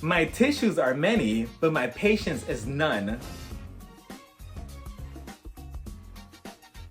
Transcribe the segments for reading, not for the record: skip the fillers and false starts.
My tissues are many, but my patience is none.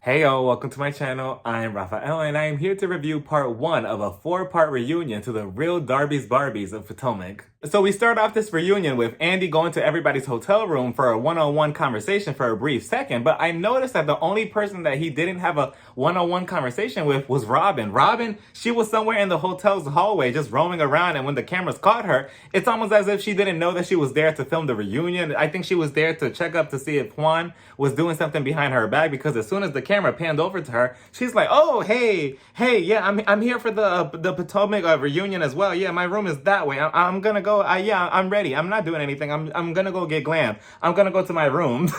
Hey yo, welcome to my channel. I'm Rafael and I am here to review part 1 of a 4-part reunion to the real Darby's Barbies of Potomac. So we start off this reunion with Andy going to everybody's hotel room for a one-on-one conversation for a brief second, but I noticed that the only person that he didn't have a one-on-one conversation with was Robin. Robin, she was somewhere in the hotel's hallway just roaming around, and when the cameras caught her, it's almost as if she didn't know that she was there to film the reunion. I think she was there to check up to see if Juan was doing something behind her back, because as soon as the camera panned over to her, she's like, oh, hey, yeah, I'm here for the Potomac reunion as well. Yeah, my room is that way. I'm gonna go. Yeah, I'm ready. I'm not doing anything. I'm gonna go get glam. I'm gonna go to my room.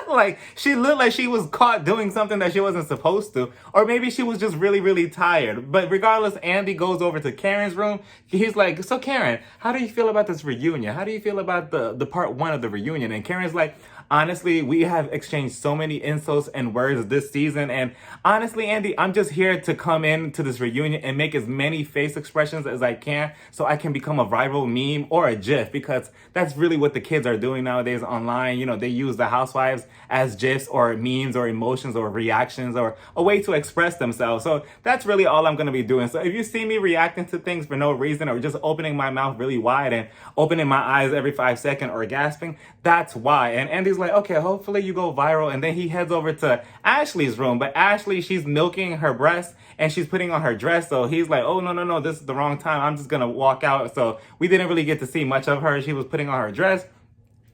Like, she looked like she was caught doing something that she wasn't supposed to. Or maybe she was just really, really tired. But regardless, Andy goes over to Karen's room. He's like, so Karen, how do you feel about this reunion? How do you feel about the part 1 of the reunion? And Karen's like, honestly, we have exchanged so many insults and words this season. And honestly, Andy, I'm just here to come in to this reunion and make as many face expressions as I can so I can become a viral meme or a GIF, because that's really what the kids are doing nowadays online. You know, they use the housewives as GIFs or memes or emotions or reactions or a way to express themselves. So that's really all I'm going to be doing. So if you see me reacting to things for no reason, or just opening my mouth really wide and opening my eyes every 5 seconds or gasping, that's why. And Andy's like, okay, hopefully you go viral. And then he heads over to Ashley's room, but Ashley, she's milking her breast and she's putting on her dress. So he's like, oh, no, this is the wrong time. I'm just going to walk out. So we didn't really get to see much of her. She was putting on her dress.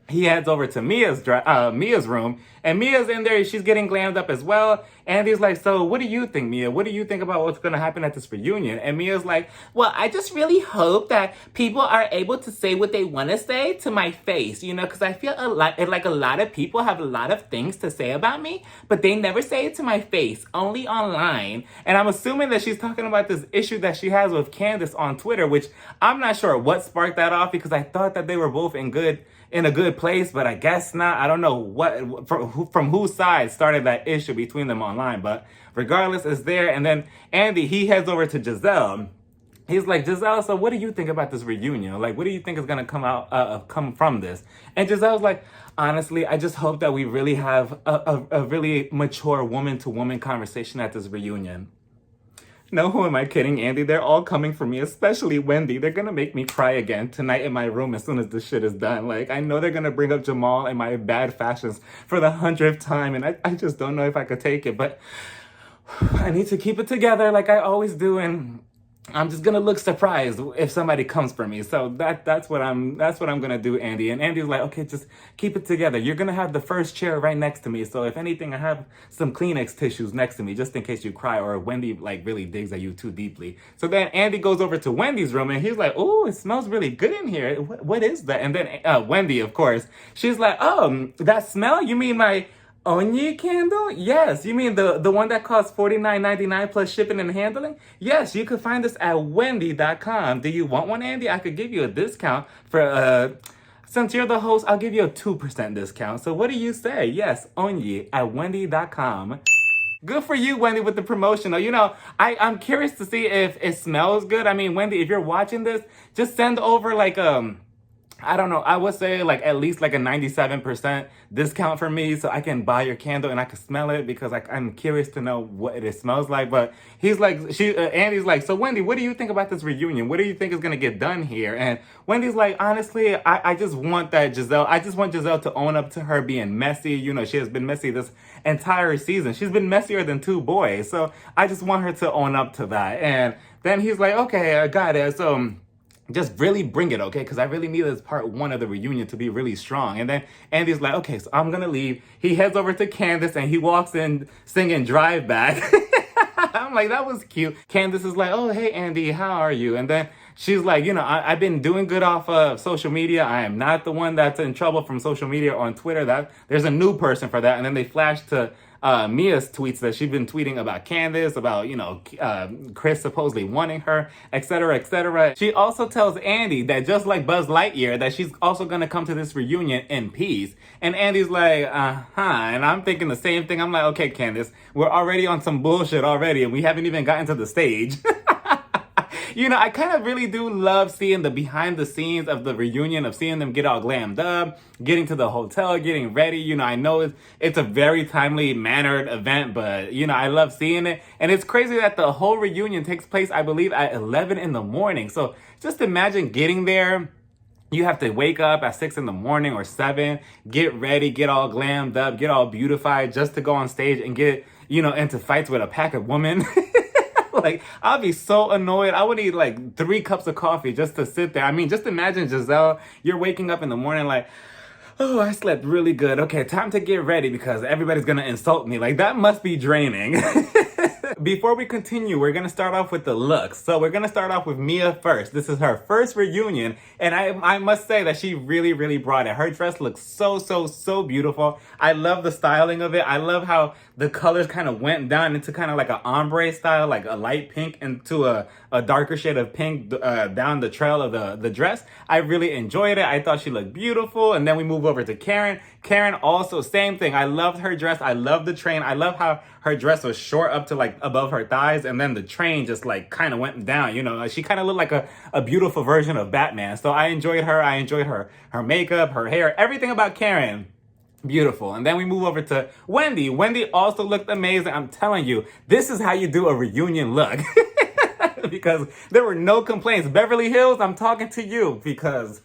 He heads over to Mia's room, and Mia's in there. She's getting glammed up as well. Andy's like, so what do you think, Mia? What do you think about what's going to happen at this reunion? And Mia's like, well, I just really hope that people are able to say what they want to say to my face, you know, because I feel a lot of people have a lot of things to say about me, but they never say it to my face, only online. And I'm assuming that she's talking about this issue that she has with Candace on Twitter, which I'm not sure what sparked that off, because I thought that they were both in a good place, but I guess not. I don't know what from whose side started that issue between them online, but regardless, it's there. And then Andy, he heads over to Giselle. He's like, Giselle, so what do you think about this reunion? Like, what do you think is gonna come from this? And Giselle's like, honestly, I just hope that we really have a really mature woman-to-woman conversation at this reunion. No, who am I kidding, Andy? They're all coming for me, especially Wendy. They're gonna make me cry again tonight in my room as soon as this shit is done. Like, I know they're gonna bring up Jamal and my bad fashions for the 100th time, and I just don't know if I could take it, but I need to keep it together like I always do, and I'm just gonna look surprised if somebody comes for me. So that's what I'm gonna do, Andy. And Andy's like, okay, just keep it together. You're gonna have the first chair right next to me. So if anything, I have some Kleenex tissues next to me just in case you cry or Wendy like really digs at you too deeply. So then Andy goes over to Wendy's room and he's like, oh, it smells really good in here. What is that? And then Wendy, of course, she's like, oh, that smell? You mean my Onyi candle? Yes. You mean the one that costs $49.99 plus shipping and handling? Yes, you could find this at wendy.com. Do you want one, Andy? I could give you a discount for since you're the host, I'll give you a 2% discount. So what do you say? Yes, Onyi at wendy.com. Good for you, Wendy, with the promotional. You know, I'm curious to see if it smells good. I mean, Wendy, if you're watching this, just send over like I don't know, I would say like at least like a 97% discount for me so I can buy your candle and I can smell it, because I'm curious to know what it smells like. But he's like, Andy's like, so Wendy, what do you think about this reunion? What do you think is going to get done here? And Wendy's like, honestly, I just want Giselle to own up to her being messy. You know, she has been messy this entire season. She's been messier than 2 boys. So I just want her to own up to that. And then he's like, okay, I got it. So just really bring it, okay? Because I really need this part 1 of the reunion to be really strong. And then Andy's like, okay, so I'm gonna leave. He heads over to Candace and he walks in singing Drive Back. I'm like, that was cute. Candace is like, oh, hey, Andy, how are you? And then she's like, you know, I've been doing good off of social media. I am not the one that's in trouble from social media on Twitter. There's a new person for that. And then they flash to Mia's tweets that she's been tweeting about Candace, about, you know, Chris supposedly wanting her, etc., etc. She also tells Andy that just like Buzz Lightyear, that she's also going to come to this reunion in peace. And Andy's like, and I'm thinking the same thing. I'm like, okay, Candace, we're already on some bullshit already, and we haven't even gotten to the stage. You know, I kind of really do love seeing the behind the scenes of the reunion, of seeing them get all glammed up, getting to the hotel, getting ready. You know, I know it's a very timely mannered event, but you know, I love seeing it. And it's crazy that the whole reunion takes place, I believe, at 11 in the morning. So just imagine getting there. You have to wake up at 6 in the morning or 7, get ready, get all glammed up, get all beautified just to go on stage and get, you know, into fights with a pack of women. Like, I'll be so annoyed. I would need like 3 cups of coffee just to sit there. I mean, just imagine, Giselle, you're waking up in the morning like, oh, I slept really good. Okay, time to get ready because everybody's gonna insult me. Like, that must be draining. Before we continue, we're gonna start off with the looks. So we're gonna start off with Mia first. This is her first reunion, and I must say that she really, really brought it. Her dress looks so beautiful. I love the styling of it. I love how the colors kind of went down into kind of like an ombre style, like a light pink into a darker shade of pink down the trail of the dress. I really enjoyed it. I thought she looked beautiful. And then we move over to Karen. Karen also, same thing. I loved her dress. I love the train. I love how her dress was short up to like above her thighs, and then the train just like kind of went down. You know, she kind of looked like a beautiful version of Batman. So I enjoyed her. I enjoyed her makeup, her hair, everything about Karen. Beautiful. And then we move over to Wendy. Wendy also looked amazing. I'm telling you, this is how you do a reunion look. Because there were no complaints. Beverly Hills, I'm talking to you because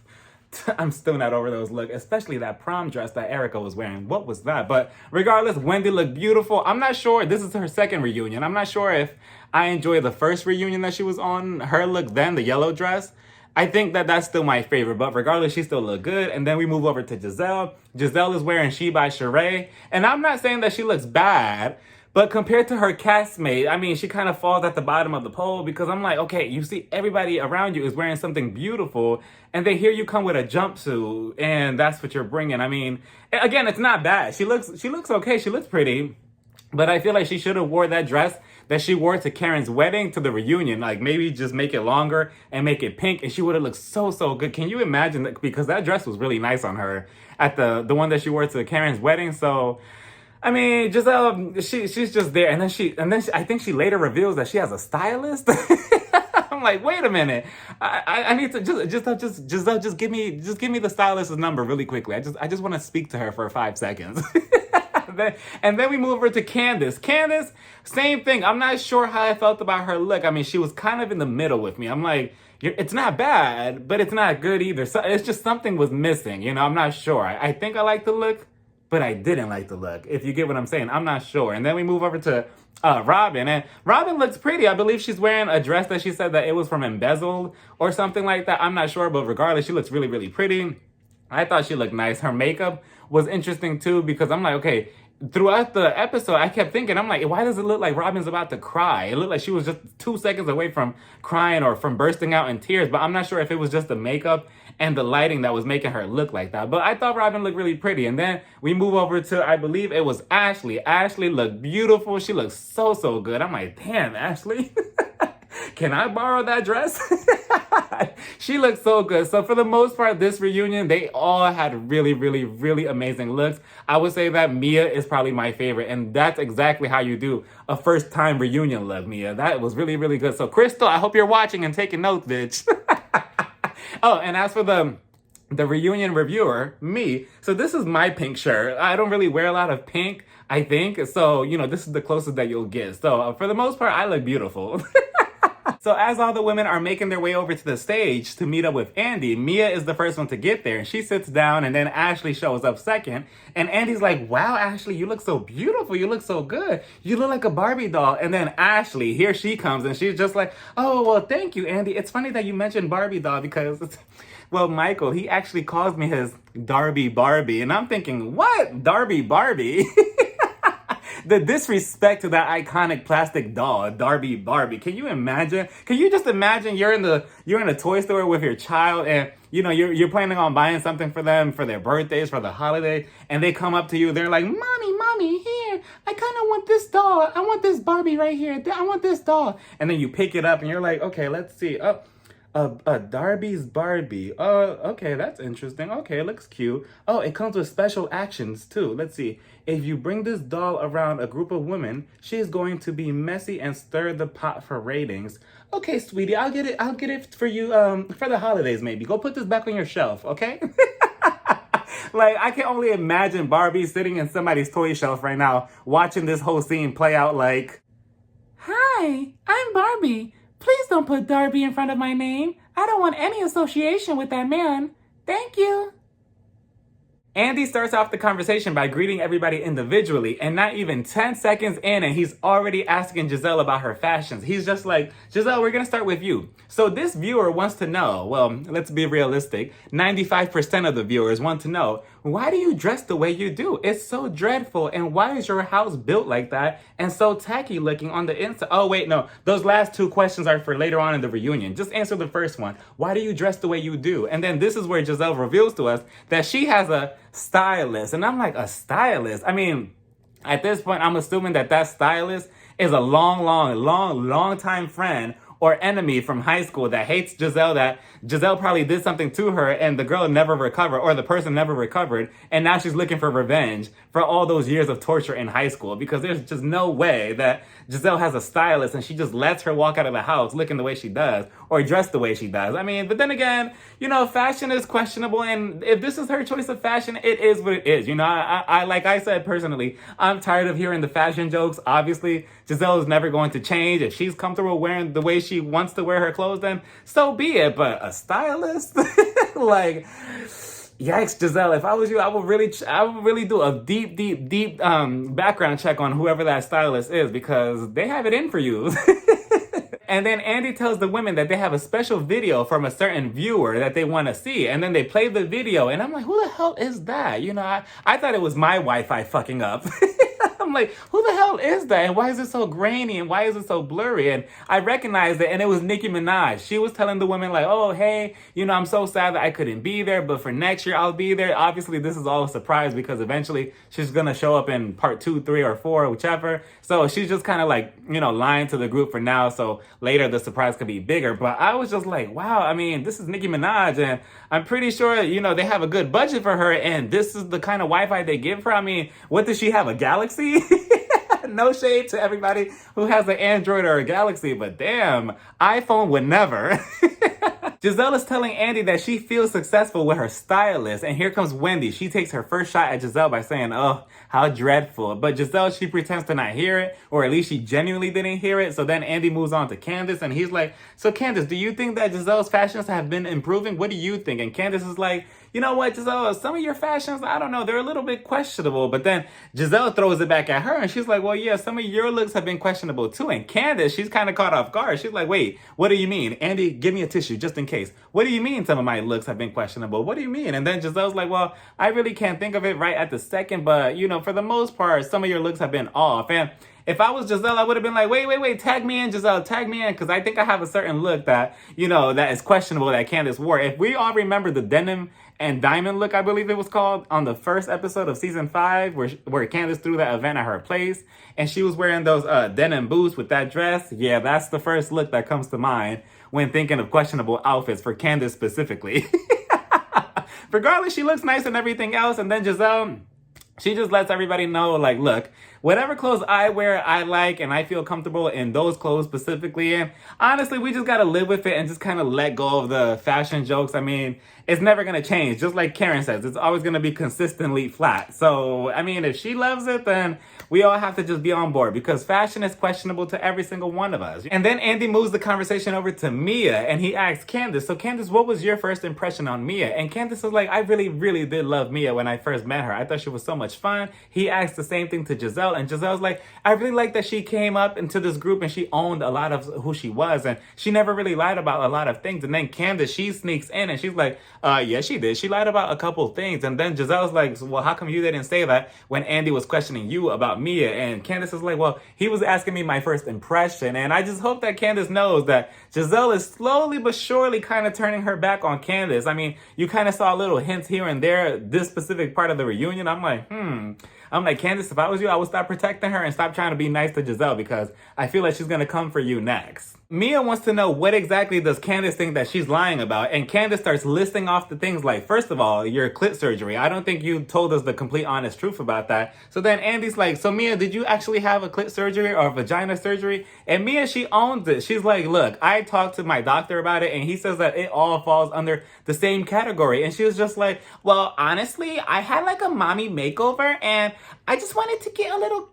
I'm still not over those looks, especially that prom dress that Erica was wearing. What was that? But regardless, Wendy looked beautiful. I'm not sure. This is her second reunion. I'm not sure if I enjoyed the first reunion that she was on, her look then, the yellow dress. I think that that's still my favorite, but regardless, she still looked good. And then we move over to Giselle. Giselle is wearing She by Sheree. And I'm not saying that she looks bad, but compared to her castmate, I mean, she kind of falls at the bottom of the pole because I'm like, okay, you see everybody around you is wearing something beautiful, and then here you come with a jumpsuit, and that's what you're bringing. I mean, again, it's not bad. She looks okay. She looks pretty. But I feel like she should have wore that dress that she wore to Karen's wedding to the reunion. Like, maybe just make it longer and make it pink, and she would have looked so good. Can you imagine that? Because that dress was really nice on her at the one that she wore to Karen's wedding. So, I mean, Giselle, she's just there. And then I think she later reveals that she has a stylist. I'm like, wait a minute. I need to Giselle, just give me the stylist's number really quickly. I just want to speak to her for 5 seconds. And then we move over to Candace. Candace, same thing. I'm not sure how I felt about her look. I mean, she was kind of in the middle with me. I'm like, it's not bad, but it's not good either. So it's just something was missing. You know, I'm not sure. I think I like the look, but I didn't like the look. If you get what I'm saying, I'm not sure. And then we move over to Robin. And Robin looks pretty. I believe she's wearing a dress that she said that it was from Embezzled or something like that. I'm not sure, but regardless, she looks really, really pretty. I thought she looked nice. Her makeup was interesting too, because I'm like, okay, throughout the episode, I kept thinking, I'm like, why does it look like Robin's about to cry? It looked like she was just 2 seconds away from crying or from bursting out in tears, but I'm not sure if it was just the makeup and the lighting that was making her look like that. But I thought Robin looked really pretty. And then we move over to, I believe it was Ashley. Ashley looked beautiful. She looked so good. I'm like, damn, Ashley. Can I borrow that dress? She looked so good. So for the most part, this reunion, they all had really amazing looks. I would say that Mia is probably my favorite. And that's exactly how you do a first time reunion look, Mia. That was really good. So Crystal, I hope you're watching and taking notes, bitch. Oh, and as for the reunion reviewer, me. So this is my pink shirt. I don't really wear a lot of pink, I think. So, you know, this is the closest that you'll get. So for the most part, I look beautiful. So as all the women are making their way over to the stage to meet up with Andy, Mia is the first one to get there. And she sits down, and then Ashley shows up second. And Andy's like, wow, Ashley, you look so beautiful. You look so good. You look like a Barbie doll. And then Ashley, here she comes, and she's just like, oh, well, thank you, Andy. It's funny that you mentioned Barbie doll because, well, Michael, he actually calls me his Darby Barbie. And I'm thinking, what? Darby Barbie? The disrespect to that iconic plastic doll, Darby Barbie. Can you imagine? Can you just imagine you're in a toy store with your child, and you know you're planning on buying something for them for their birthdays, for the holiday, and they come up to you, they're like, mommy, here, I kind of want this doll. I want this Barbie right here. I want this doll. And then you pick it up and you're like, okay, let's see. A Darby's Barbie. Oh, okay, that's interesting. Okay, it looks cute. Oh, it comes with special actions too. Let's see. If you bring this doll around a group of women, she is going to be messy and stir the pot for ratings. Okay, sweetie, I'll get it. I'll get it for you for the holidays maybe. Go put this back on your shelf, okay? Like, I can only imagine Barbie sitting in somebody's toy shelf right now, watching this whole scene play out like, "Hi, I'm Barbie. Please don't put Darby in front of my name. I don't want any association with that man. Thank you." Andy starts off the conversation by greeting everybody individually, and not even 10 seconds in, and he's already asking Giselle about her fashions. He's just like, "Giselle, we're gonna start with you." So this viewer wants to know, well, let's be realistic, 95% of the viewers want to know, why do you dress the way you do? It's so dreadful, and why is your house built like that and so tacky looking on the inside? Oh, wait, no, those last two questions are for later on in the reunion. Just answer the first one. Why do you dress the way you do? And then this is where Giselle reveals to us that she has a stylist. And I'm like, a stylist? I mean, at this point, I'm assuming that that stylist is a long time friend or enemy from high school that hates Giselle, that Giselle probably did something to her and the girl never recovered, or the person never recovered, and now she's looking for revenge for all those years of torture in high school, because there's just no way that Giselle has a stylist and she just lets her walk out of the house looking the way she does or dress the way she does. I mean, but then again, you know, fashion is questionable, and if this is her choice of fashion, it is what it is. You know, I like I said personally, I'm tired of hearing the fashion jokes. Obviously, Giselle is never going to change. If she's comfortable wearing the way she wants to wear her clothes, then so be it. But a stylist, like, yikes, Giselle. If I was you, I would really do a deep background check on whoever that stylist is, because they have it in for you. And then Andy tells the women that they have a special video from a certain viewer that they want to see. And then they play the video. And I'm like, who the hell is that? You know, I thought it was my Wi-Fi fucking up. I'm like, who the hell is that? And why is it so grainy? And why is it so blurry? And I recognized it, and it was Nicki Minaj. She was telling the women like, oh, hey, you know, I'm so sad that I couldn't be there, but for next year, I'll be there. Obviously, this is all a surprise because eventually she's going to show up in part 2, 3, or 4, whichever. So she's just kind of like, you know, lying to the group for now. So later the surprise could be bigger. But I was just like, wow, I mean, this is Nicki Minaj, and I'm pretty sure, you know, they have a good budget for her, and this is the kind of Wi-Fi they give her. I mean, what does she have, a Galaxy? No shade to everybody who has an Android or a Galaxy, but damn, iPhone would never. Giselle is telling Andy that she feels successful with her stylist, and here comes Wendy. She takes her first shot at Giselle by saying, oh, how dreadful. But Giselle, she pretends to not hear it, or at least she genuinely didn't hear it. So then Andy moves on to Candace, and he's like, so Candace, do you think that Giselle's fashions have been improving? What do you think? And Candace is like, you know what, Giselle, some of your fashions, I don't know, they're a little bit questionable. But then Giselle throws it back at her, and she's like, well, yeah, some of your looks have been questionable too. And Candace, she's kind of caught off guard. She's like, wait, what do you mean? Andy, give me a tissue just in case. What do you mean some of my looks have been questionable? What do you mean? And then Giselle's like, well, I really can't think of it right at the second, but, you know, for the most part, some of your looks have been off. And if I was Giselle, I would have been like, wait, tag me in, Giselle, tag me in, because I think I have a certain look that, you know, that is questionable that Candace wore. If we all remember the denim and diamond look, I believe it was called, on the first episode of season 5, where Candace threw that event at her place, and she was wearing those denim boots with that dress. Yeah, that's the first look that comes to mind when thinking of questionable outfits for Candace specifically. Regardless, she looks nice and everything else, and then Giselle, she just lets everybody know, like, look, whatever clothes I wear, I like, and I feel comfortable in those clothes specifically. And honestly, we just gotta live with it and just kind of let go of the fashion jokes. I mean, it's never gonna change. Just like Karen says, it's always gonna be consistently flat. So, I mean, if she loves it, then we all have to just be on board, because fashion is questionable to every single one of us. And then Andy moves the conversation over to Mia, and he asks Candace, so Candace, what was your first impression on Mia? And Candace is like, I really did love Mia when I first met her. I thought she was so much fun. He asked the same thing to Giselle, and Giselle's like, I really like that she came up into this group and she owned a lot of who she was, and she never really lied about a lot of things. And then Candace, she sneaks in and she's like, yeah, she did. She lied about a couple of things. And then Giselle's like, well, how come you didn't say that when Andy was questioning you about Mia? And Candace is like, well, he was asking me my first impression. And I just hope that Candace knows that Giselle is slowly but surely kind of turning her back on Candace. I mean, you kind of saw little hints here and there, this specific part of the reunion. I'm like, Candace, if I was you, I would stop protecting her and stop trying to be nice to Giselle, because I feel like she's going to come for you next. Mia wants to know what exactly does Candace think that she's lying about, and Candace starts listing off the things like, first of all, your clit surgery. I don't think you told us the complete honest truth about that. So then Andy's like, so Mia, did you actually have a clit surgery or a vagina surgery? And Mia, she owns it. She's like, look, I talked to my doctor about it and he says that it all falls under the same category. And she was just like, well, honestly, I had like a mommy makeover and I just wanted to get a little,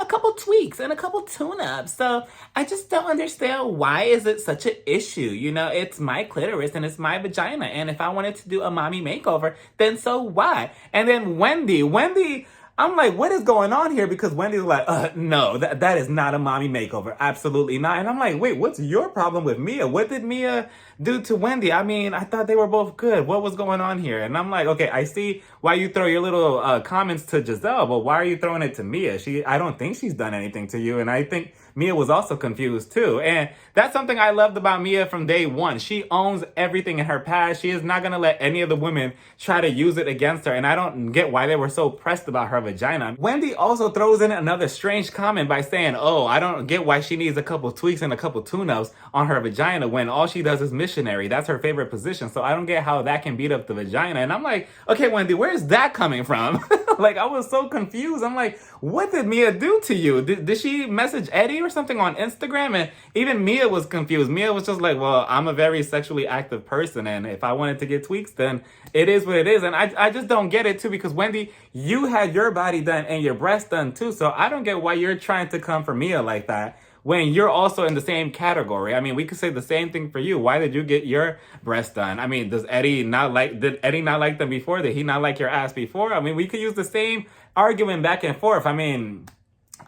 a couple tweaks and a couple tune-ups. So I just don't understand why is it such an issue? It's my clitoris and it's my vagina. And if I wanted to do a mommy makeover, then so what? And then Wendy, I'm like, what is going on here? Because Wendy's like, no, that is not a mommy makeover. Absolutely not. And I'm like, wait, what's your problem with Mia? What did Mia do to Wendy? I mean, I thought they were both good. What was going on here? And I'm like, okay, I see why you throw your little comments to Giselle, but why are you throwing it to Mia? I don't think she's done anything to you. And I think Mia was also confused too. And that's something I loved about Mia from day one. She owns everything in her past. She is not going to let any of the women try to use it against her. And I don't get why they were so pressed about her vagina. Wendy also throws in another strange comment by saying, oh, I don't get why she needs a couple tweaks and a couple tune-ups on her vagina when all she does is missionary. That's her favorite position. So I don't get how that can beat up the vagina. And I'm like, okay, Wendy, where's that coming from? Like, I was so confused. I'm like, what did Mia do to you? Did she message Eddie or something on Instagram? And even Mia was confused. Mia was just like, well, I'm a very sexually active person, and if I wanted to get tweaks, then it is what it is. And I just don't get it too, because Wendy, you had your body done and your breasts done too, so I don't get why you're trying to come for Mia like that when you're also in the same category. I mean, we could say the same thing for you. Why did you get your breasts done? I mean, did Eddie not like them before? Did he not like your ass before? I mean, we could use the same argument back and forth. I mean,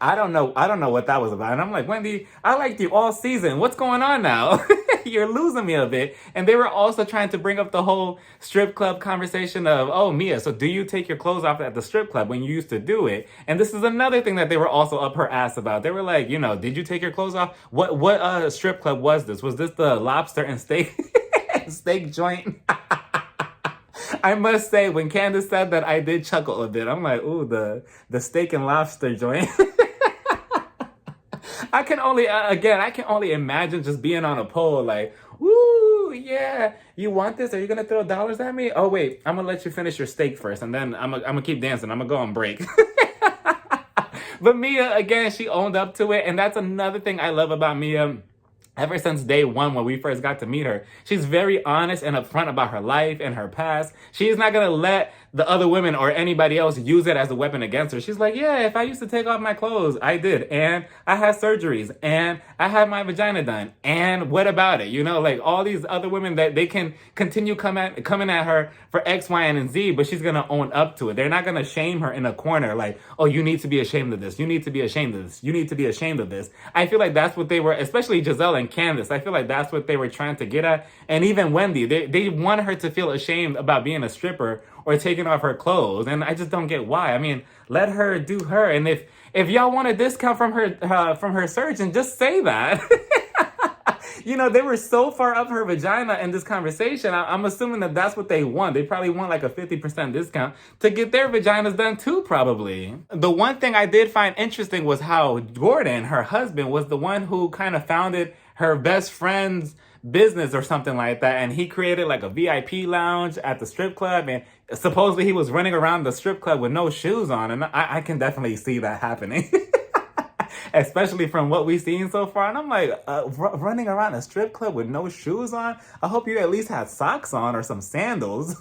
I don't know what that was about. And I'm like, Wendy, I liked you all season. What's going on now? You're losing me a bit. And they were also trying to bring up the whole strip club conversation of, oh, Mia, so do you take your clothes off at the strip club when you used to do it? And this is another thing that they were also up her ass about. They were like, did you take your clothes off? What strip club was this? Was this the lobster and steak steak joint? I must say, when Candace said that, I did chuckle a bit. I'm like, ooh, the steak and lobster joint. I can only imagine just being on a pole like, woo, yeah, you want this? Are you gonna throw dollars at me? Oh wait, I'm gonna let you finish your steak first, and then I'm gonna keep dancing. I'm gonna go on break. But Mia, again, she owned up to it, and that's another thing I love about Mia. Ever since day one, when we first got to meet her, she's very honest and upfront about her life and her past. She is not gonna let the other women or anybody else use it as a weapon against her. She's like, yeah, if I used to take off my clothes, I did. And I had surgeries. And I had my vagina done. And what about it? Like all these other women that they can continue coming at her for X, Y, and Z, but she's going to own up to it. They're not going to shame her in a corner like, oh, you need to be ashamed of this. You need to be ashamed of this. You need to be ashamed of this. I feel like that's what they were, especially Giselle and Candace. I feel like that's what they were trying to get at. And even Wendy, they want her to feel ashamed about being a stripper or taking off her clothes, and I just don't get why. I mean, let her do her, and if y'all want a discount from her surgeon, just say that. They were so far up her vagina in this conversation. I'm assuming that that's what they want. They probably want like a 50% discount to get their vaginas done too, probably. The one thing I did find interesting was how Gordon, her husband, was the one who kind of founded her best friend's business or something like that, and he created like a VIP lounge at the strip club, and supposedly he was running around the strip club with no shoes on, and I can definitely see that happening. Especially from what we've seen so far. And I'm like, running around a strip club with no shoes on? I hope you at least had socks on or some sandals.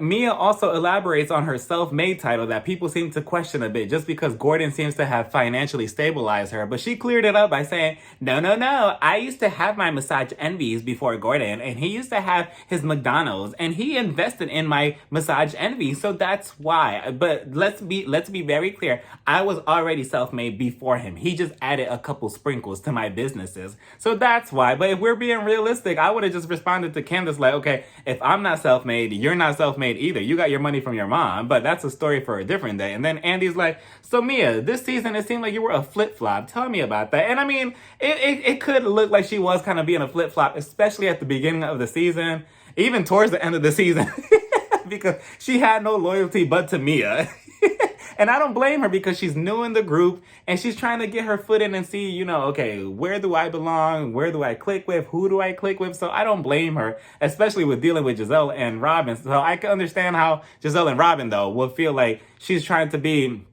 Mia also elaborates on her self-made title that people seem to question a bit just because Gordon seems to have financially stabilized her. But she cleared it up by saying, no. I used to have my massage envies before Gordon, and he used to have his McDonald's, and he invested in my massage envy. So that's why. But let's be very clear. I was already self-made before him. He just added a couple sprinkles to my businesses. So that's why. But if we're being realistic, I would have just responded to Candace like, okay, if I'm not self-made, you're not self-made either. You got your money from your mom, but that's a story for a different day. And then Andy's like, so Mia, this season it seemed like you were a flip-flop. Tell me about that. And I mean, it could look like she was kind of being a flip-flop, especially at the beginning of the season, even towards the end of the season, because she had no loyalty but to Mia. And I don't blame her because she's new in the group and she's trying to get her foot in and see, okay, where do I belong? Where do I click with? Who do I click with? So I don't blame her, especially with dealing with Giselle and Robin. So I can understand how Giselle and Robin, though, will feel like she's trying to be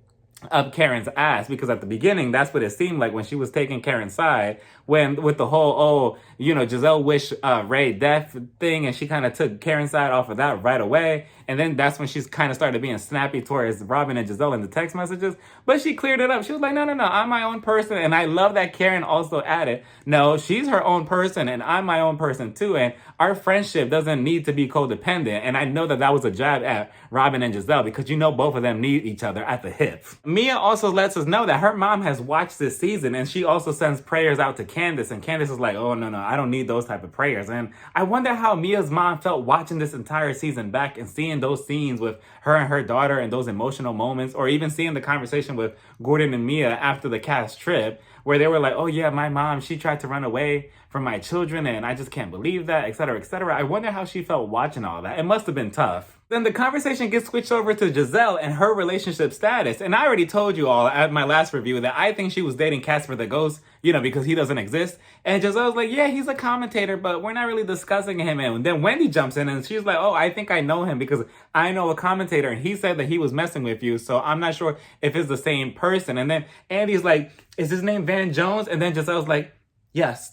up Karen's ass, because at the beginning, that's what it seemed like when she was taking Karen's side, when with the whole, Giselle wished Ray death thing, and she kind of took Karen's side off of that right away. And then that's when she's kind of started being snappy towards Robin and Giselle in the text messages. But she cleared it up. She was like, no, I'm my own person. And I love that Karen also added, no, she's her own person and I'm my own person too. And our friendship doesn't need to be codependent. And I know that that was a jab at Robin and Giselle, because both of them need each other at the hip. Mia also lets us know that her mom has watched this season, and she also sends prayers out to Candace. And Candace is like, oh, no, I don't need those type of prayers. And I wonder how Mia's mom felt watching this entire season back and seeing those scenes with her and her daughter and those emotional moments, or even seeing the conversation with Gordon and Mia after the cast trip, where they were like, oh yeah, my mom, she tried to run away from my children and I just can't believe that, etc., etc. I wonder how she felt watching all that. It must have been tough. Then the conversation gets switched over to Giselle and her relationship status. And I already told you all at my last review that I think she was dating Casper the Ghost, because he doesn't exist. And Giselle's like, yeah, he's a commentator, but we're not really discussing him. And then Wendy jumps in and she's like, oh, I think I know him because I know a commentator and he said that he was messing with you. So I'm not sure if it's the same person. And then Andy's like, is his name Van Jones? And then Giselle's like, yes.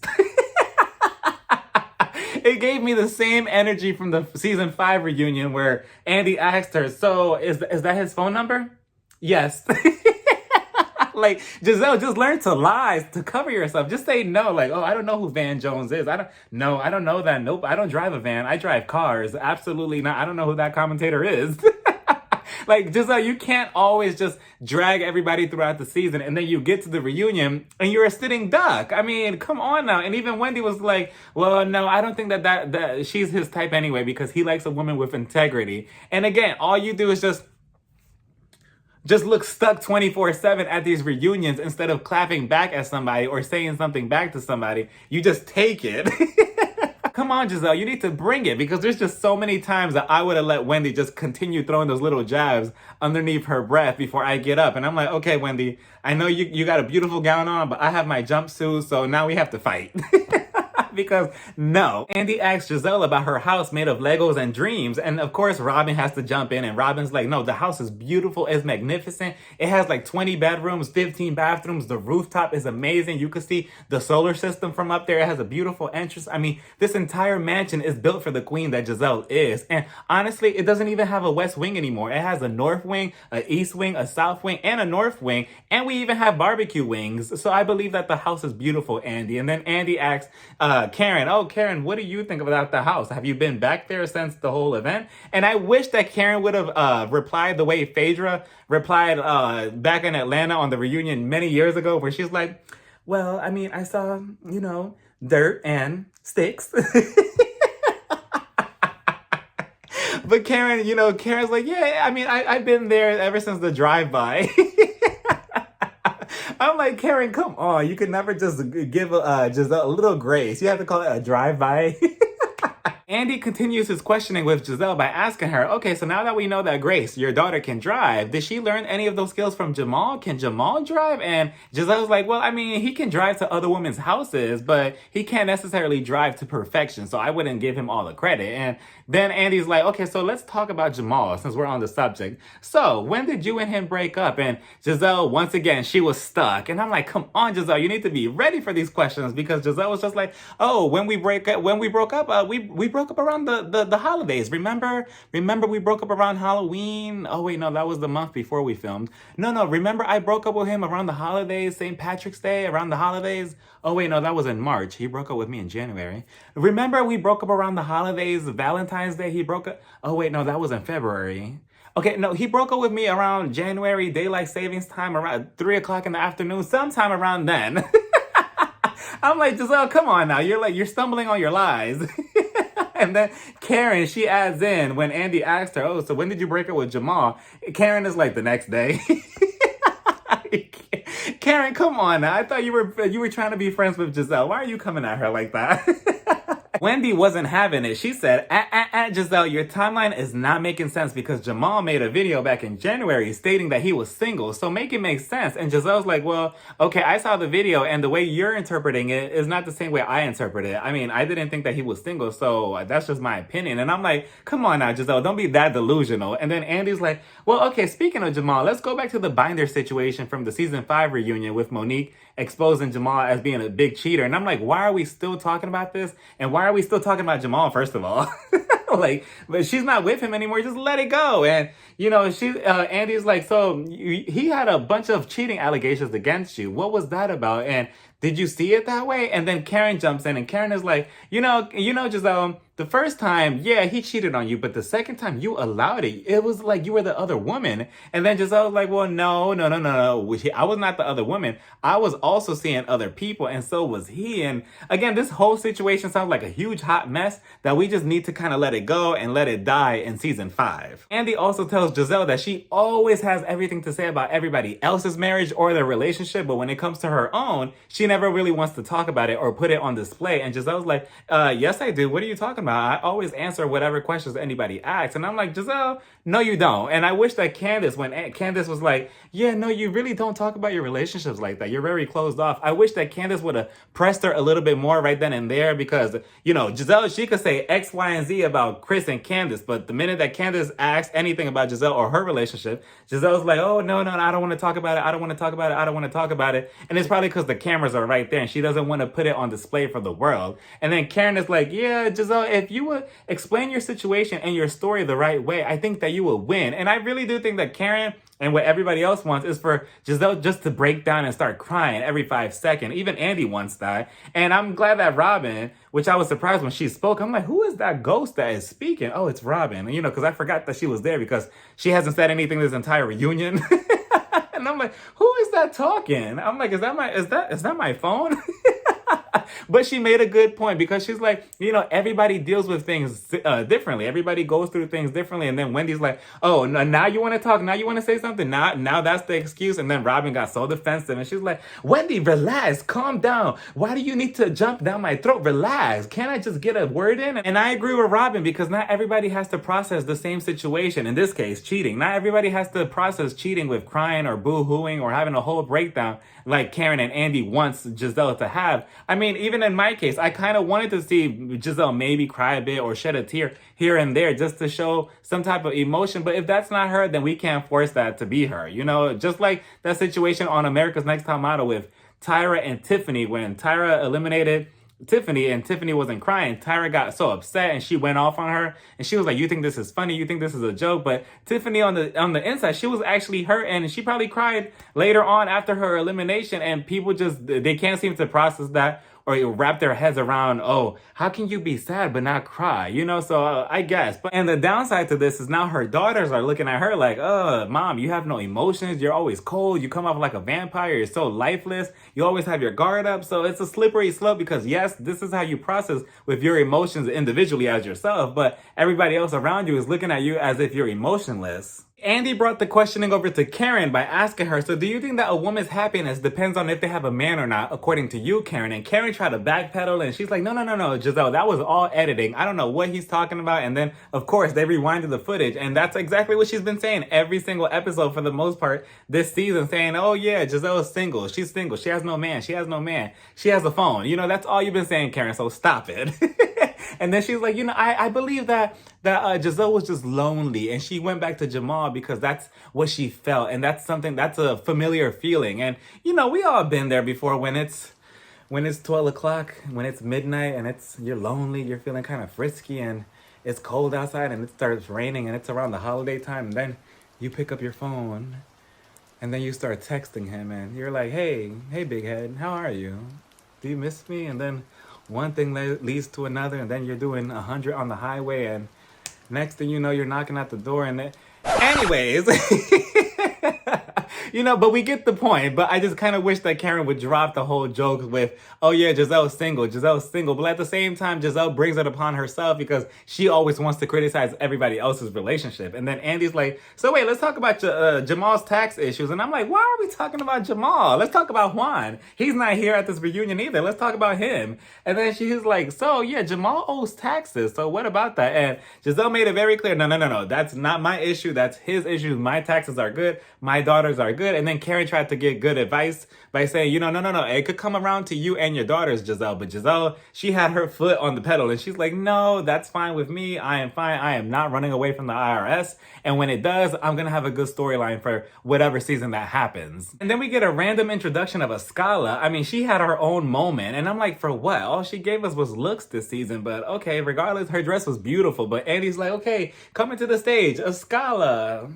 It gave me the same energy from the season 5 reunion where Andy asked her, so is that his phone number? Yes. Like, Giselle, just learn to lie, to cover yourself. Just say no. Like, oh, I don't know who Van Jones is. I don't know that. Nope, I don't drive a van. I drive cars. Absolutely not. I don't know who that commentator is. Like, Giselle, you can't always just drag everybody throughout the season and then you get to the reunion and you're a sitting duck. I mean, come on now. And even Wendy was like, well, no, I don't think that she's his type anyway, because he likes a woman with integrity. And again, all you do is just look stuck 24/7 at these reunions instead of clapping back at somebody or saying something back to somebody. You just take it. Come on, Giselle, you need to bring it, because there's just so many times that I would have let Wendy just continue throwing those little jabs underneath her breath before I get up. And I'm like, okay, Wendy, I know you got a beautiful gown on, but I have my jumpsuit, so now we have to fight. Because no. Andy asks Giselle about her house made of Legos and dreams. And of course, Robin has to jump in. And Robin's like, no, the house is beautiful. It's magnificent. It has like 20 bedrooms, 15 bathrooms. The rooftop is amazing. You can see the solar system from up there. It has a beautiful entrance. I mean, this entire mansion is built for the queen that Giselle is. And honestly, it doesn't even have a west wing anymore. It has a north wing, an east wing, a south wing, and a north wing. And we even have barbecue wings. So I believe that the house is beautiful, Andy. And then Andy asks, Karen, oh, Karen, what do you think about the house? Have you been back there since the whole event? And I wish that Karen would have replied the way Phaedra replied back in Atlanta on the reunion many years ago, where she's like, well, I mean, I saw, dirt and sticks. But Karen, Karen's like, yeah, I mean, I've been there ever since the drive-by. I'm like, Karen, come on. You could never just give Giselle a little grace. You have to call it a drive-by. Andy continues his questioning with Giselle by asking her, okay, so now that we know that Grace, your daughter, can drive, did she learn any of those skills from Jamal? Can Jamal drive? And Giselle's like, well, I mean, he can drive to other women's houses, but he can't necessarily drive to perfection, so I wouldn't give him all the credit. And then Andy's like, okay, so let's talk about Jamal since we're on the subject. So when did you and him break up? And Giselle, once again, she was stuck. And I'm like, come on, Giselle, you need to be ready for these questions, because Giselle was just like, oh, when we broke up, we broke up around the holidays. Remember we broke up around Halloween? Oh wait, no, that was the month before we filmed. No, remember I broke up with him around the holidays, St. Patrick's Day, around the holidays? Oh wait, no, that was in March. He broke up with me in January. Remember we broke up around the holidays, Valentine's Day? He broke up. Oh wait, no, that was in February. Okay, no, he broke up with me around January, daylight savings time, around 3 o'clock in the afternoon, sometime around then. I'm like, Giselle, come on now. You're stumbling on your lies. And then Karen, she adds in when Andy asked her, oh, so when did you break up with Jamal? Karen is like, the next day. Karen, come on now. I thought you were trying to be friends with Giselle. Why are you coming at her like that? Wendy wasn't having it. She said, Giselle, your timeline is not making sense because Jamal made a video back in January stating that he was single. So make it make sense. And Giselle's like, well, okay, I saw the video and the way you're interpreting it is not the same way I interpret it. I mean, I didn't think that he was single. So that's just my opinion. And I'm like, come on now, Giselle, don't be that delusional. And then Andy's like, well, okay, speaking of Jamal, let's go back to the binder situation from the season 5 reunion with Monique exposing Jamal as being a big cheater. And I'm like, why are we still talking about this? And why are we still talking about Jamal, first of all? Like, but she's not with him anymore. Just let it go. And, you know, Andy's like, so he had a bunch of cheating allegations against you. What was that about? And did you see it that way? And then Karen jumps in and Karen is like, you know, Giselle, the first time, yeah, he cheated on you, but the second time you allowed it. It was like you were the other woman. And then Giselle was like, well, no. I was not the other woman. I was also seeing other people, and so was he. And again, this whole situation sounds like a huge hot mess that we just need to kind of let it go and let it die in season 5. Andy also tells Giselle that she always has everything to say about everybody else's marriage or their relationship, but when it comes to her own, she never really wants to talk about it or put it on display. And Giselle's like, yes, I do. What are you talking about? I always answer whatever questions anybody asks. And I'm like, Giselle, no, you don't. And I wish that Candace, when Candace was like, yeah, no, you really don't talk about your relationships like that. You're very closed off. I wish that Candace would have pressed her a little bit more right then and there because, you know, Giselle, she could say X, Y, and Z about Chris and Candace. But the minute that Candace asks anything about Giselle or her relationship, Giselle's like, oh, no, I don't want to talk about it. I don't want to talk about it. I don't want to talk about it. And it's probably because the cameras are right there and she doesn't want to put it on display for the world. And then Karen is like, yeah, Giselle, if you would explain your situation and your story the right way, I think that you will win. And I really do think that Karen and what everybody else wants is for Giselle just to break down and start crying every 5 seconds. Even Andy wants that. And I'm glad that Robin, which I was surprised when she spoke, I'm like, who is that ghost that is speaking? Oh, it's Robin. You know, because I forgot that she was there because she hasn't said anything this entire reunion. And I'm like, who is that talking? I'm like, is that my phone? But she made a good point because she's like, you know, everybody deals with things differently. Everybody goes through things differently. And then Wendy's like, oh, now you want to talk? Now you want to say something? Now that's the excuse. And then Robin got so defensive and she's like, Wendy, relax, calm down. Why do you need to jump down my throat? Relax. Can't I just get a word in? And I agree with Robin because not everybody has to process the same situation. In this case, cheating. Not everybody has to process cheating with crying or boo-hooing or having a whole breakdown like Karen and Andy wants Giselle to have. I mean, even in my case, I kind of wanted to see Giselle maybe cry a bit or shed a tear here and there just to show some type of emotion. But if that's not her, then we can't force that to be her. You know, just like that situation on America's Next Top Model with Tyra and Tiffany when Tyra eliminated Tiffany and Tiffany wasn't crying. Tyra got so upset and she went off on her and she was like, you think this is funny? You think this is a joke? But Tiffany on the inside, she was actually hurt and she probably cried later on after her elimination, and people just, they can't seem to process that or wrap their heads around, oh, how can you be sad but not cry? You know, so I guess. But and the downside to this is now her daughters are looking at her like, mom, you have no emotions. You're always cold. You come off like a vampire. You're so lifeless. You always have your guard up. So it's a slippery slope because yes, this is how you process with your emotions individually as yourself, but everybody else around you is looking at you as if you're emotionless. Andy brought the questioning over to Karen by asking her, so do you think that a woman's happiness depends on if they have a man or not, according to you, Karen? And Karen tried to backpedal and she's like, no, Giselle, that was all editing. I don't know what he's talking about. And then, of course, they rewinded the footage. And that's exactly what she's been saying every single episode for the most part this season, saying, oh yeah, Giselle is single. She's single. She has no man. She has no man. She has a phone. You know, that's all you've been saying, Karen, so stop it. And then she's like, you know, I believe that Giselle was just lonely and she went back to Jamal because that's what she felt. And that's something, that's a familiar feeling. And, you know, we all been there before when it's 12 o'clock, when it's midnight and you're lonely, you're feeling kind of frisky and it's cold outside and it starts raining and it's around the holiday time. And then you pick up your phone and then you start texting him and you're like, hey, big head, how are you? Do you miss me? And then one thing leads to another, and then you're doing 100 on the highway, and next thing you know, you're knocking at the door, and anyways, But we get the point. But I just kind of wish that Karen would drop the whole joke with, oh yeah, Giselle's single. But at the same time, Giselle brings it upon herself because she always wants to criticize everybody else's relationship. And then Andy's like, so wait, let's talk about Jamal's tax issues. And I'm like, why are we talking about Jamal? Let's talk about Juan. He's not here at this reunion either. Let's talk about him. And then she's like, so yeah, Jamal owes taxes. So what about that? And Giselle made it very clear, no. That's not my issue. That's his issue. My taxes are good. My daughters are good. And then Karen tried to get good advice by saying, no. It could come around to you and your daughters, Giselle. But Giselle, she had her foot on the pedal and she's like, no, that's fine with me. I am fine. I am not running away from the IRS. And when it does, I'm going to have a good storyline for whatever season that happens. And then we get a random introduction of Escala. I mean, she had her own moment. And I'm like, for what? All she gave us was looks this season. But okay, regardless, her dress was beautiful. But Andy's like, okay, coming to the stage, Escala.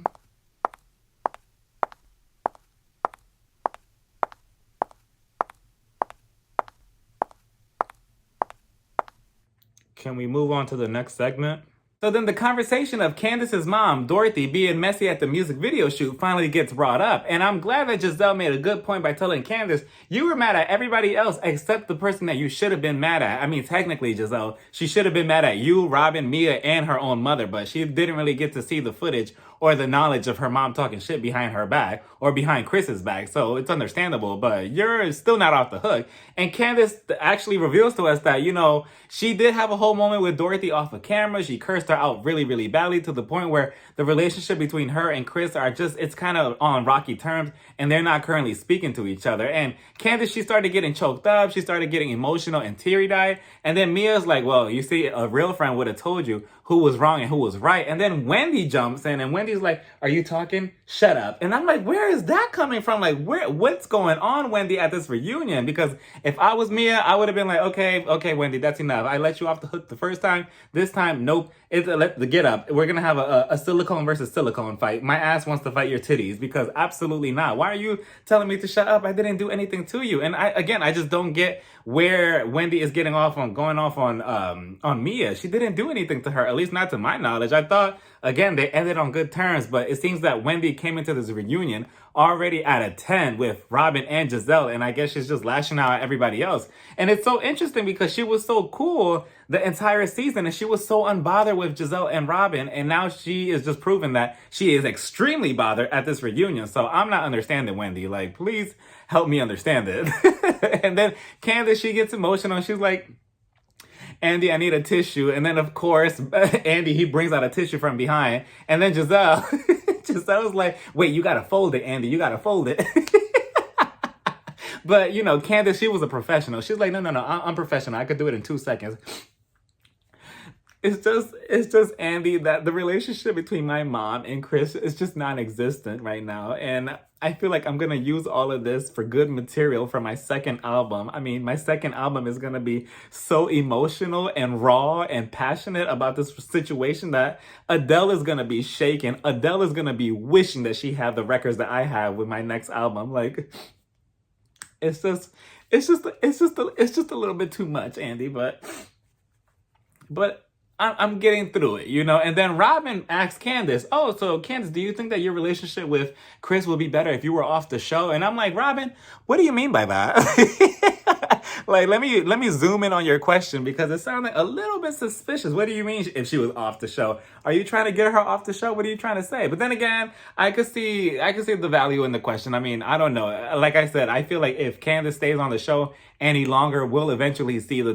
Can we move on to the next segment? So then the conversation of Candace's mom, Dorothy, being messy at the music video shoot finally gets brought up. And I'm glad that Giselle made a good point by telling Candace, you were mad at everybody else except the person that you should have been mad at. I mean, technically, Giselle, she should have been mad at you, Robin, Mia, and her own mother, but she didn't really get to see the footage or the knowledge of her mom talking shit behind her back or behind Chris's back. So it's understandable, but you're still not off the hook. And Candace actually reveals to us that, she did have a whole moment with Dorothy off of camera. She cursed her out really, really badly to the point where the relationship between her and Chris it's kind of on rocky terms and they're not currently speaking to each other. And Candace, she started getting choked up. She started getting emotional and teary-eyed. And then Mia's like, well, you see, a real friend would have told you who was wrong and who was right. And then Wendy jumps in and Wendy's like, are you talking? Shut up. And I'm like, where is that coming from? Like, what's going on, Wendy, at this reunion? Because if I was Mia, I would have been like, okay, Wendy, that's enough. I let you off the hook the first time. This time, nope. Get up. We're going to have a silicone versus silicone fight. My ass wants to fight your titties because absolutely not. Why are you telling me to shut up? I didn't do anything to you. And I just don't get where Wendy is going off on Mia. She didn't do anything to her, at least not to my knowledge. I thought, again, they ended on good terms, but it seems that Wendy came into this reunion already at a 10 with Robin and Giselle, and I guess she's just lashing out at everybody else. And it's so interesting because she was so cool the entire season, and she was so unbothered with Giselle and Robin, and now she is just proving that she is extremely bothered at this reunion. So I'm not understanding Wendy. Like, please help me understand it. And then Candace, she gets emotional, and she's like, Andy, I need a tissue. And then, of course, Andy, he brings out a tissue from behind. And then Giselle, Giselle's like, wait, you got to fold it, Andy. You got to fold it. But, Candace, she was a professional. She's like, no, I'm professional. I could do it in 2 seconds. It's just Andy, that the relationship between my mom and Chris is just non-existent right now. And I feel like I'm going to use all of this for good material for my second album. I mean, my second album is going to be so emotional and raw and passionate about this situation that Adele is going to be shaking. Adele is going to be wishing that she had the records that I have with my next album. Like, it's just a little bit too much, Andy, but I'm getting through it, And then Robin asks Candace, oh, so Candace, do you think that your relationship with Chris would be better if you were off the show? And I'm like, Robin, what do you mean by that? Like, let me zoom in on your question because it sounded a little bit suspicious. What do you mean if she was off the show? Are you trying to get her off the show? What are you trying to say? But then again, I could see the value in the question. I mean, I don't know. Like I said, I feel like if Candace stays on the show any longer, we'll eventually see the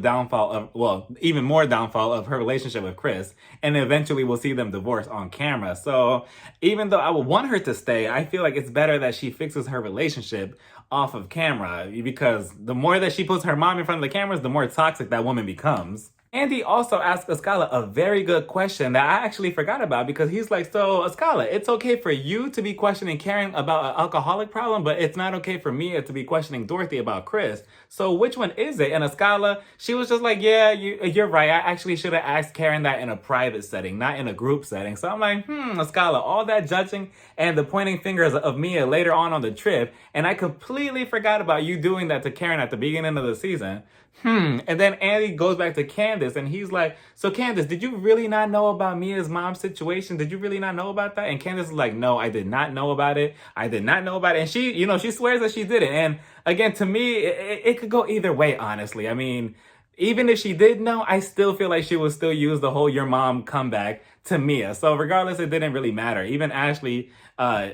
even more downfall of her relationship with Chris. And eventually we'll see them divorce on camera. So even though I would want her to stay, I feel like it's better that she fixes her relationship off of camera because the more that she puts her mom in front of the cameras, the more toxic that woman becomes. Andy also asked Escala a very good question that I actually forgot about because he's like, so Escala, it's okay for you to be questioning Karen about an alcoholic problem, but it's not okay for me to be questioning Dorothy about Chris. So which one is it? And Escala, she was just like, yeah, you're right. I actually should have asked Karen that in a private setting, not in a group setting. So I'm like, Escala, all that judging and the pointing fingers of Mia later on the trip, and I completely forgot about you doing that to Karen at the beginning of the season. And then Andy goes back to Candace Candace, and he's like, so Candace, did you really not know about Mia's mom's situation? Did you really not know about that? And Candace is like, no, I did not know about it. I did not know about it. And she, she swears that she didn't. And again, to me, it could go either way, honestly. I mean, even if she did know, I still feel like she would still use the whole your mom comeback to Mia. So regardless, it didn't really matter. Even Ashley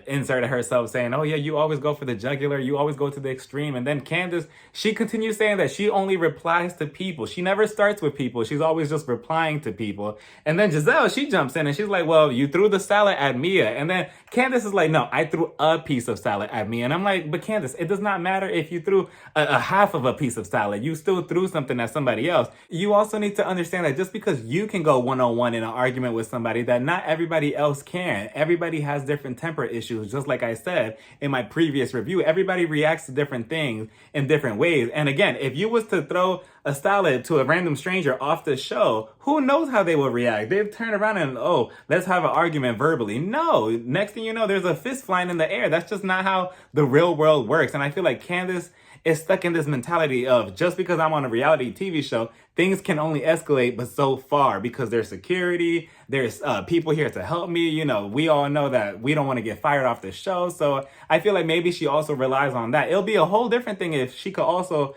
inserted herself saying, oh yeah, you always go for the jugular, you always go to the extreme. And then Candace, she continues saying that she only replies to people. She never starts with people. She's always just replying to people. And then Giselle, she jumps in and she's like, well, you threw the salad at Mia. And then Candace is like, no, I threw a piece of salad at Mia. And I'm like, but Candace, it does not matter if you threw a half of a piece of salad. You still threw something at somebody else. You also need to understand that just because you can go one-on-one in an argument with somebody, that not everybody else can. Everybody has different temper issues. Just like I said in my previous review, everybody reacts to different things in different ways. And again, if you was to throw a salad to a random stranger off the show, who knows how they will react? They'd turn around and, oh, let's have an argument verbally. No, next thing you know, there's a fist flying in the air. That's just not how the real world works. And I feel like Candace is stuck in this mentality of, just because I'm on a reality TV show, things can only escalate but so far, because there's security, there's people here to help me. We all know that we don't want to get fired off the show. So I feel like maybe she also relies on that. It'll be a whole different thing if she could also,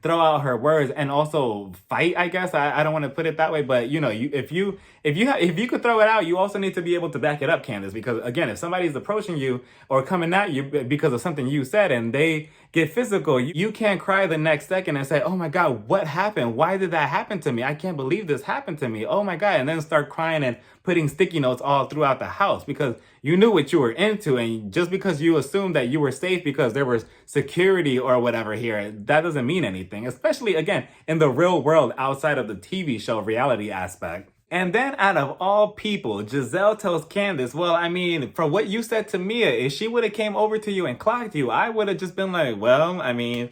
throw out her words and also fight, I guess. I don't want to put it that way, but if you could throw it out, you also need to be able to back it up, Candace, because again, if somebody's approaching you or coming at you because of something you said and they get physical, you can't cry the next second and say, oh my God, what happened? Why did that happen to me? I can't believe this happened to me. Oh my God. And then start crying and putting sticky notes all throughout the house because you knew what you were into. And just because you assumed that you were safe because there was security or whatever here, that doesn't mean anything, especially again, in the real world outside of the TV show reality aspect. And then out of all people, Giselle tells Candace, well, I mean, for what you said to Mia, if she would have came over to you and clocked you, I would have just been like, well, I mean,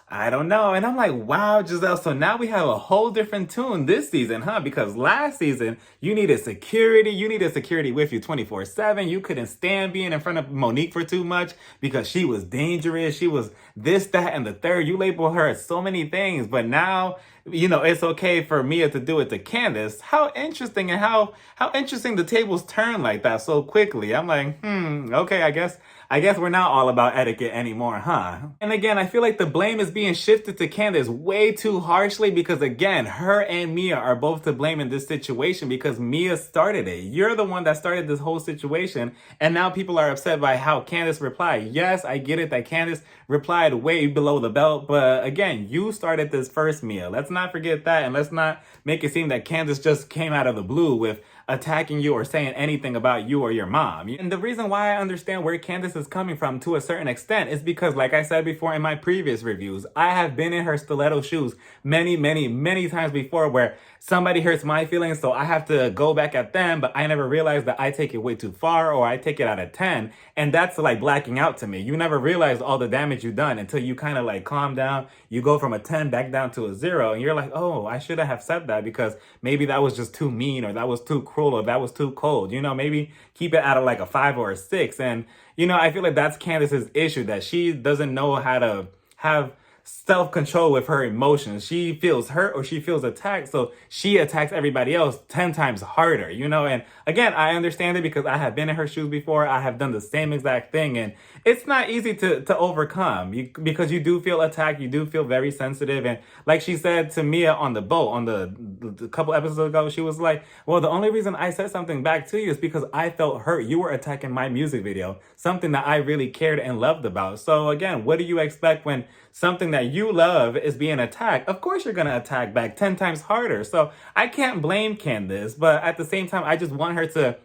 I don't know. And I'm like, wow, Giselle, so now we have a whole different tune this season, huh? Because last season, you needed security with you 24/7. You couldn't stand being in front of Monique for too much because she was dangerous. She was this, that, and the third. You label her as so many things, but now, it's okay for Mia to do it to Candace. How interesting, and how interesting the tables turn like that so quickly. I'm like, okay, I guess we're not all about etiquette anymore, huh? And again, I feel like the blame is being shifted to Candace way too harshly because again, her and Mia are both to blame in this situation because Mia started it. You're the one that started this whole situation, and now people are upset by how Candace replied. Yes, I get it that Candace replied way below the belt, but again, you started this first, Mia. Let's not forget that, and let's not make it seem that Candace just came out of the blue with attacking you or saying anything about you or your mom. And the reason why I understand where Candace is coming from to a certain extent is because, like I said before in my previous reviews, I have been in her stiletto shoes many, many, many times before where somebody hurts my feelings, so I have to go back at them, but I never realized that I take it way too far or I take it out of 10. And that's like blacking out to me. You never realize all the damage you've done until you kind of like calm down. You go from a 10 back down to a 0 and you're like, oh, I shouldn't have said that because maybe that was just too mean or that was too cruel or that was too cold. Maybe keep it out of like a 5 or a 6. And, I feel like that's Candace's issue, that she doesn't know how to have self-control with her emotions. She feels hurt or she feels attacked, so she attacks everybody else 10 times harder, and again, I understand it because I have been in her shoes before. I have done the same exact thing, and it's not easy to overcome because you do feel attacked, you do feel very sensitive. And like she said to Mia on the boat on the couple episodes ago, she was like, well, the only reason I said something back to you is because I felt hurt. You were attacking my music video, something that I really cared and loved about. So again, what do you expect when something that you love is being attacked? Of course you're gonna attack back 10 times harder. So I can't blame Candace, but at the same time, I just want her to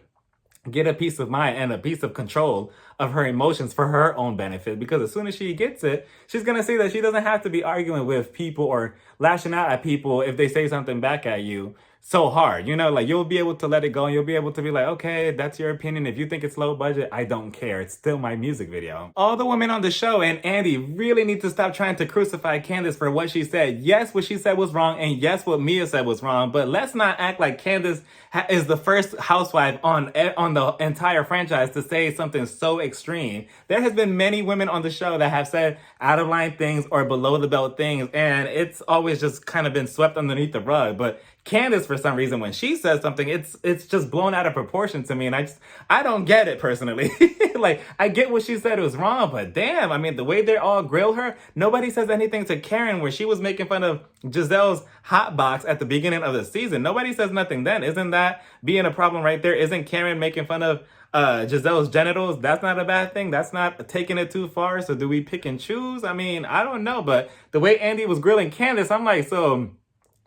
get a peace of mind and a piece of control of her emotions for her own benefit, because as soon as she gets it, she's gonna see that she doesn't have to be arguing with people or lashing out at people if they say something back at you, so hard. You know, like you'll be able to let it go and you'll be able to be like, okay, that's your opinion. If you think it's low budget, I don't care. It's still my music video. All the women on the show and Andy really need to stop trying to crucify Candace for what she said. Yes, what she said was wrong, and yes, what Mia said was wrong, but let's not act like Candace is the first housewife on the entire franchise to say something so extreme. There has been many women on the show that have said out of line things or below the belt things, and it's always just kind of been swept underneath the rug. But Candace, for some reason, when she says something, it's just blown out of proportion to me, and I don't get it personally. Like, I get what she said was wrong, but damn, I mean, the way they all grill her, nobody says anything to Karen where she was making fun of Giselle's hot box at the beginning of the season. Nobody says nothing then. Isn't that being a problem right there? Isn't Karen making fun of Giselle's genitals? That's not a bad thing. That's not taking it too far. So do we pick and choose? I mean, I don't know, but the way Andy was grilling Candace, I'm like, so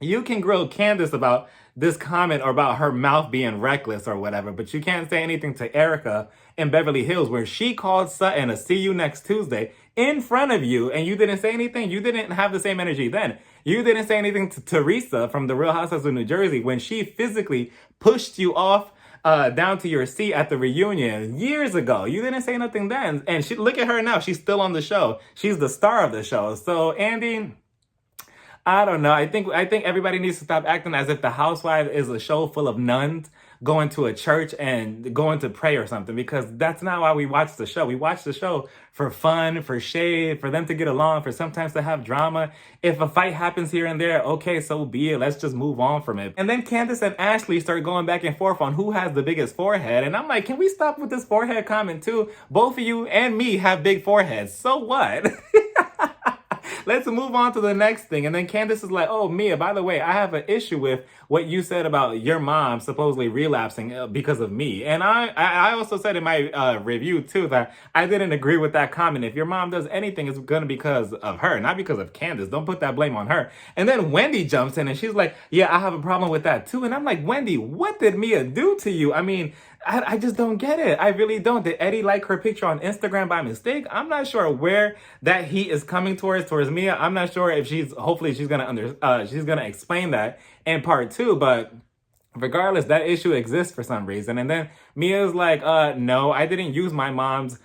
you can grill Candace about this comment or about her mouth being reckless or whatever, but you can't say anything to Erica in Beverly Hills where she called Sutton a see you next Tuesday in front of you and you didn't say anything. You didn't have the same energy then. You didn't say anything to Teresa from the Real Housewives of New Jersey when she physically pushed you off down to your seat at the reunion years ago. You didn't say nothing then. And look at her now. She's still on the show. She's the star of the show. So Andy, I don't know. I think everybody needs to stop acting as if The Housewives is a show full of nuns going to a church and going to pray or something, because that's not why we watch the show. We watch the show for fun, for shade, for them to get along, for sometimes to have drama. If a fight happens here and there, okay, so be it. Let's just move on from it. And then Candace and Ashley start going back and forth on who has the biggest forehead. And I'm like, can we stop with this forehead comment too? Both of you and me have big foreheads. So what? Let's move on to the next thing. And then Candace is like, oh, Mia, by the way, I have an issue with what you said about your mom supposedly relapsing because of me. And I also said in my review, too, that I didn't agree with that comment. If your mom does anything, it's going to be because of her, not because of Candace. Don't put that blame on her. And then Wendy jumps in and she's like, yeah, I have a problem with that, too. And I'm like, Wendy, what did Mia do to you? I mean, I just don't get it. I really don't. Did Eddie like her picture on Instagram by mistake? I'm not sure where that heat is coming towards Mia. I'm not sure if hopefully she's gonna explain that in part 2, but regardless, that issue exists for some reason. And then Mia's like, no, I didn't use my mom's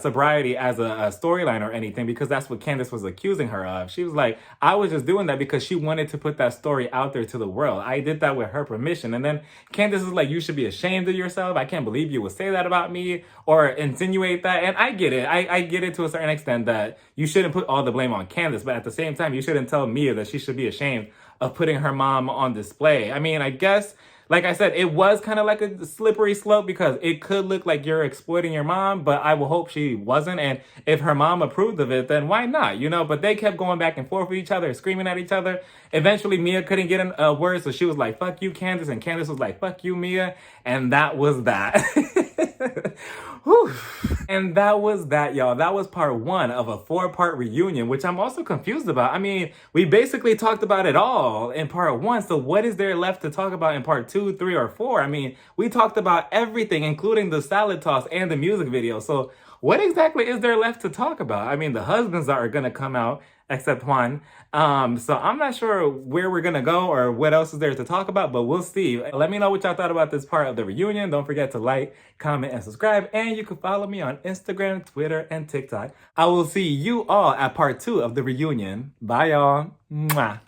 sobriety as a storyline or anything, because that's what Candace was accusing her of. She was like, I was just doing that because she wanted to put that story out there to the world. I did that with her permission. And then Candace is like, you should be ashamed of yourself. I can't believe you would say that about me or insinuate that. And I get it. I get it to a certain extent that you shouldn't put all the blame on Candace, but at the same time, you shouldn't tell Mia that she should be ashamed of putting her mom on display. I mean, I guess, like I said, it was kind of like a slippery slope because it could look like you're exploiting your mom, but I will hope she wasn't. And if her mom approved of it, then why not? You know, but they kept going back and forth with each other, screaming at each other. Eventually, Mia couldn't get a word, so she was like, fuck you, Candace. And Candace was like, fuck you, Mia. And that was that. Whew. And that was that, y'all. That was part 1 of a 4-part reunion, which I'm also confused about. I mean, we basically talked about it all in part 1. So what is there left to talk about in part 2, 3, or 4? I mean, we talked about everything, including the salad toss and the music video. So what exactly is there left to talk about? I mean, the husbands are going to come out, except Juan. So I'm not sure where we're gonna go or what else is there to talk about, but we'll see. Let me know what y'all thought about this part of the reunion. Don't forget to like, comment, and subscribe. And you can follow me on Instagram, Twitter, and TikTok. I will see you all at part 2 of the reunion. Bye, y'all. Mwah.